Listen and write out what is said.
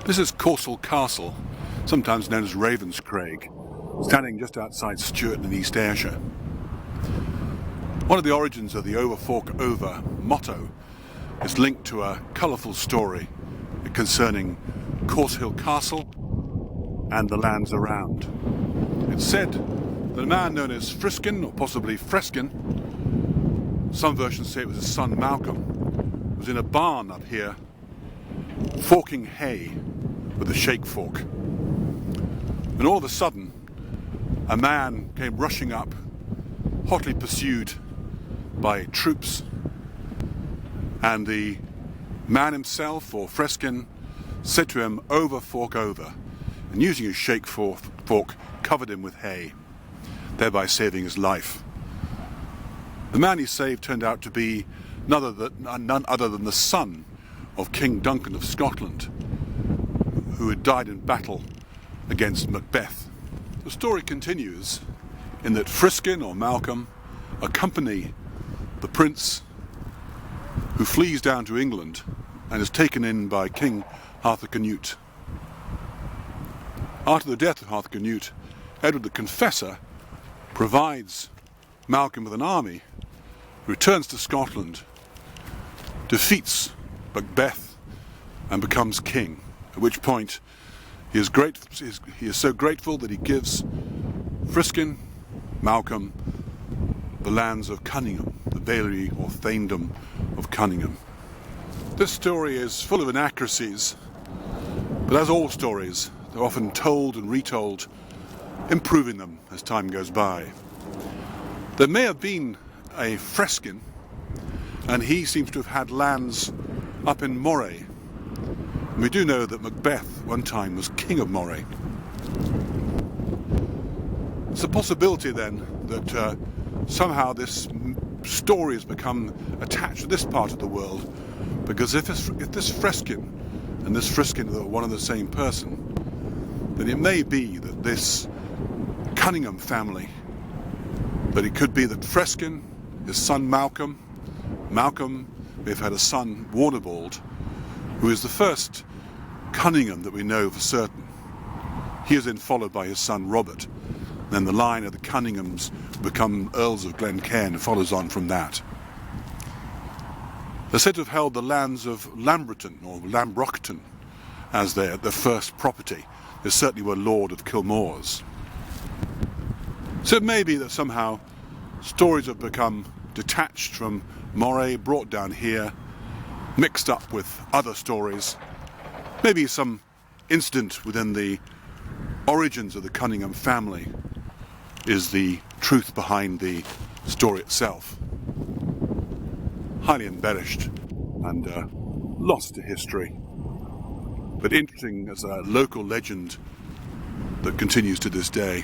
This is Corsall Castle, sometimes known as Ravenscraig, standing just outside Stewarton in East Ayrshire. One of the origins of the Over Fork Over motto is linked to a colourful story concerning Corsall Castle and the lands around. It's said that a man known as Friskin, or possibly Friskin, some versions say it was his son Malcolm, was in a barn up here forking hay with a shake fork. And all of a sudden, a man came rushing up, hotly pursued by troops, and the man himself, or Friskin, said to him, "Over, fork over," and using his shake fork, covered him with hay, thereby saving his life. The man he saved turned out to be none other than the son of King Duncan of Scotland, who had died in battle against McBeth. The story continues in that Friskin, or Malcolm, accompany the prince who flees down to England and is taken in by King Arthur Canute. After the death of Arthur Canute, Edward the Confessor provides Malcolm with an army, returns to Scotland, defeats McBeth, and becomes king, at which point he is so grateful that he gives Friskin, Malcolm, the lands of Cunningham, the bailey or thaindom of Cunningham. This story is full of inaccuracies, but as all stories, they're often told and retold, improving them as time goes by. There may have been a Friskin, and he seems to have had lands up in Moray. And we do know that McBeth one time was king of Moray. It's a possibility then that somehow this story has become attached to this part of the world, because if this Friskin and this Friskin are one and the same person, then it may be that this Cunningham family, that it could be that Friskin, his son Malcolm may have had a son, Warnibald, who is the first Cunningham that we know for certain. He is then followed by his son Robert. Then the line of the Cunninghams become Earls of Glencairn and follows on from that. They're said to have held the lands of Lambroton or Lambrockton as their first property. They certainly were Lord of Kilmore's. So it may be that somehow stories have become detached from Moray, brought down here, mixed up with other stories. Maybe some incident within the origins of the Cunningham family is the truth behind the story itself. Highly embellished and lost to history, but interesting as a local legend that continues to this day.